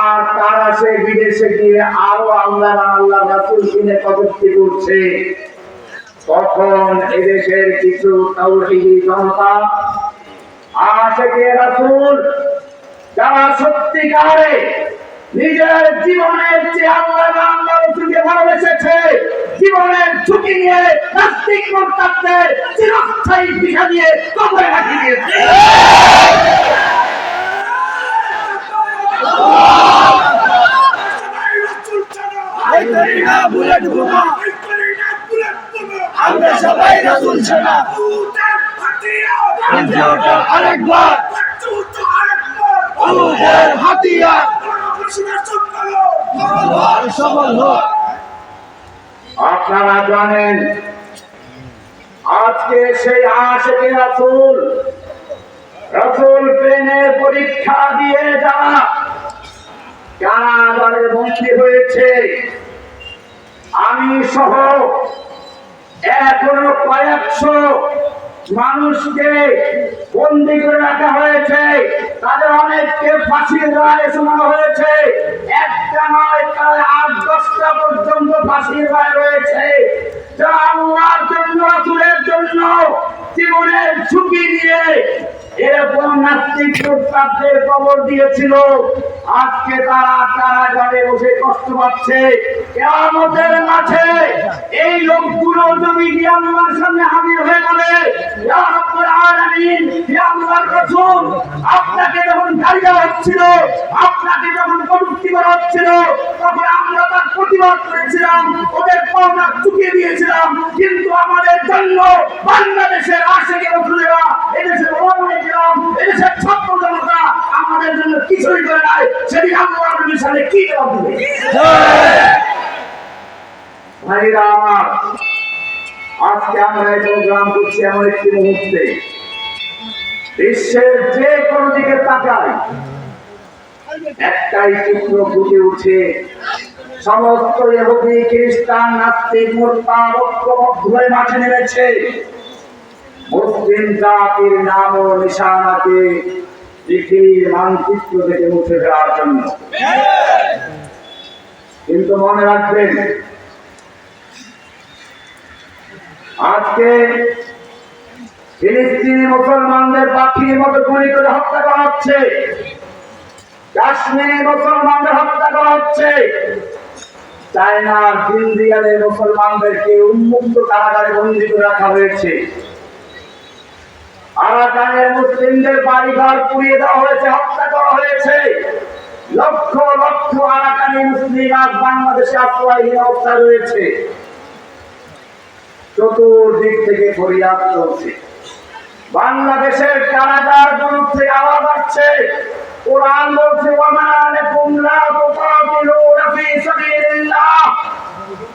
আর তারা সে বিদেশে গিয়ে আরো আল্লাহ আল্লাহ রাসূল কিনে কটূক্তি করছে। তখন এদেশের কিছু তাওহীদি জনতা আশিকে রাসূল যারা সত্যিকারে নিজের জীবনের চেয়ে আল্লাহ আল্লাহ রাসূলকে ভালোবেসেছে, জীবনের ঝুঁকি নিয়ে নাস্তিক মুরতাদদের চিরস্থায়ী ভিসা দিয়ে কবরে রাখি দিয়েছে। আমরা সবাই রাসূল ছাড়া আরেকবার হাতিয়ার সফল হোক। আপনারা জানেন আজকে সেই আশিকে রাসূল প্রেমের পরীক্ষা দিয়ে যারা কারাগারে বন্দী হয়েছে, আমি সহ এখনো কয়েকশো মানুষকে বন্দী করে রাখা হয়েছে। তাদের অনেককে ফাঁসির রায় শোনানো হয়েছে। একটা নয়, প্রায় ৮-১০টা পর্যন্ত ফাঁসির রায় রয়েছে। যারা আল্লাহর জন্য রাসূলের জন্য জীবনের ঝুঁকি নিয়ে এরকম নাস্তিক মুরতাদদের কবর দিয়েছিল, আজকে তারা কারাগারে বসে কষ্ট পাচ্ছে। কিয়ামতের মাঠে এই লোকগুলো যদি আল্লাহর সামনে হাজির হয়ে বলে, ইয়া রাব্বুল আলামিন, ইয়া আল্লাহর রাসূল, আপনাকে যখন গালি দেওয়া হচ্ছিল, আপনাকে যখন কটূক্তি করা হচ্ছিল, তখন আমরা তার প্রতিবাদ করেছিলাম, ওদের পাওনা চুকিয়ে দিয়েছিলাম। কিন্তু আমাদের জন্য বাংলাদেশের আশিকে রাসূলেরা, এদেশের ওলামায়ে কিরাম, এদেশের ছাত্র জনতা আমাদের জন্য কিছুই করে নাই। সেদিন আল্লাহর নবীর সামনে কি জবাব দিবে? ভাইরা আমার, আজকে আমরা এই প্রোগ্রাম করছি এমন একটি মুহূর্তে, বিশ্বের যে কোনো দিকে তাকাই একটাই চিত্র ফুটে উঠে, সমস্ত ইহুদি খ্রিস্টান নাস্তিক মুরতাদ ঐক্যবদ্ধ হয়ে মাঠে নেমেছে মুসলিম জাতির নাম ও নিশানাকে পৃথিবীর মানচিত্র থেকে মুছে ফেলার জন্য। কিন্তু মনে রাখবেন, আজকে ফিলিস্তিনি মুসলমানদের পাখির মতো গুলি করে হত্যা করা হচ্ছে, কাশ্মীরি মুসলমানদের হত্যা করা হচ্ছে, চায়নার ইন্ডিয়ানের মুসলমানদেরকে উন্মুক্ত কারাগারে বন্দী করে রাখা হয়েছে, আরাকানের মুসলিমদের বাড়িঘর পুড়িয়ে দেওয়া হয়েছে, হত্যা করা হয়েছে। লক্ষ লক্ষ আরাকানি মুসলিম আজ বাংলাদেশে আশ্রয়হীন অবস্থা রয়েছে। চতুর্দিক থেকে ফরিয়াদ চলছে, বাংলাদেশের কারাগার বিরুদ্ধে আওয়াজ আসছে। কোরআন বলছে, ওয়ামা লাকুম লা তুকাতিলুনা ফী সাবিলিল্লাহ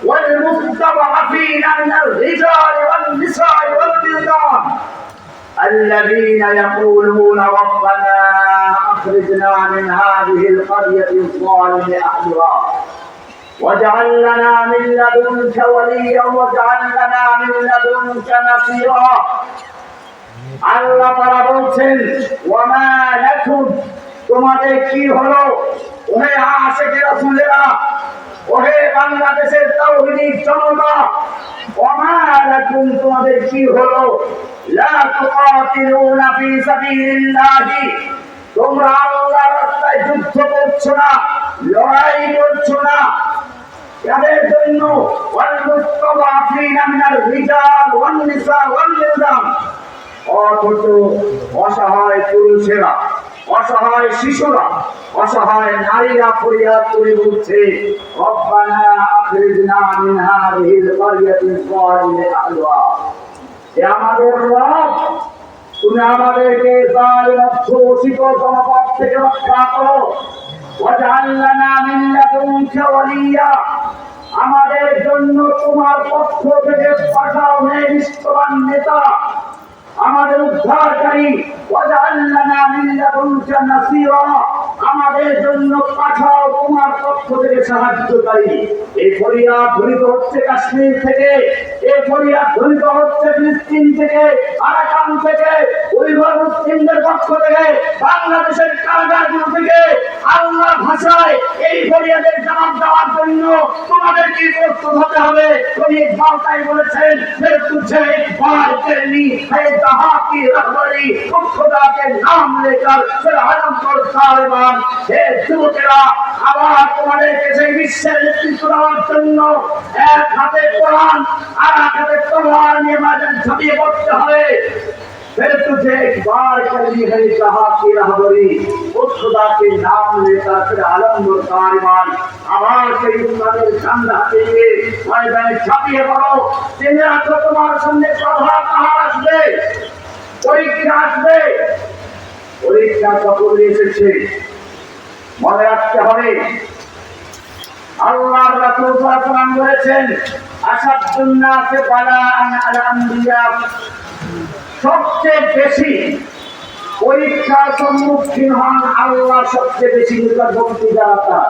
ওয়াল মুস্তাদআফিনা মিনার রিজালি ওয়ান নিসাই ওয়াল বিলদান الذين يقولون ربنا أخرجنا من هذه القرية الظالم أهلها واجعل لنا من لدنك وليا واجعل لنا من لدنك نصيرا। আল্লাহ তাআলা বলছেন, ওয়ামা লাকুম, তোমাদের কি হলো ওহে আশিকে রাসূলেরা, ওহে বাংলাদেশের তাওহীদি জনতা, ওয়ামা লাকুম, তোমাদের কি হলো, লা তুকাতিলুনা ফী সাবিলিল্লাহি, তোমরা আল্লাহর রাস্তায় যুদ্ধ করছো না, লড়াই করছো না। এদের জন্য ওয়াল মুস্তাদআফিনা মিনার রিজাল ওয়ান নিসা ওয়াল বিলদান, অথচ অসহায় পুরুষেরা, অসহায় শিশুরা, অসহায় নারীরা ফরিয়াদ করে বলছে, রব্বানা আখরিজনা মিন হাযিহিল ক্বরিয়াতিল যালিমি আহলুহা, হে আমাদের রব, তুমি আমাদেরকে জালিম অধ্যুষিত জনপদ থেকে রক্ষা করো। ওয়াজআল লানা মিন লাদুনকা ওয়ালিয়া, আমাদের জন্য তোমার পক্ষ থেকে পাঠাও নিষ্ঠবান নেতা, আমাদের উদ্ধারকারী। ওয়াজআল লানা মিন লাদুনকা নাসীরা, আমাদের জন্য পাঠাও তোমার পক্ষ থেকে সাহায্যকারী। এই ফরিয়াদ ধ্বনিত হচ্ছে কাশ্মীর থেকে, এই ফরিয়াদ ধ্বনিত হচ্ছে ফিলিস্তিন থেকে, আরাকান থেকে, উইঘুর মুসলিমদের পক্ষ থেকে, বাংলাদেশের কারাগারগুলো থেকে। আল্লাহর ভাষায় এই ফরিয়াদের জবাব দেওয়ার জন্য তোমাদেরকে প্রস্তুত হতে হবে। তুমি ইকবাল তাই বলেছেন, মেরে তুঝে একবার তেরনি है जहां की रहबरी, खुद खुदा के नाम लेकर फिर आलम पर सालेमान। হে যুবকেরা, আবার তোমাদেরকে সেই বিশ্বের নেতৃত্ব দেওয়ার জন্য এক হাতে কোরআন আর এক হাতে তলোয়ার নিয়ে মাঝে ঝাঁপিয়ে পড়তে হবে। फिर तुझे एक बार करनी है जहां की रहबरी, खुद खुदा के नाम लेकर फिर आलम और सालिमान। আবার সেই ইসলামের ঝান্ডা হাতে নিয়ে ময়দানে ঝাঁপিয়ে পড়ো। জেনে রাখো, তোমার সামনে প্রভাব পাহাড় আসবে, পরীক্ষা আসবে। পরীক্ষা কখন এসেছে মনে রাখতে হবে। আল্লাহর রাসূল সাল্লাল্লাহু আলাইহি ওয়াসাল্লাম বলেছেন, আসাদুন নাসি বালাআন আল আনবিয়া, সবচেয়ে বেশি পরীক্ষার সম্মুখীন হন আল্লাহ সবচেয়ে বেশি নিকটবর্তী যারা।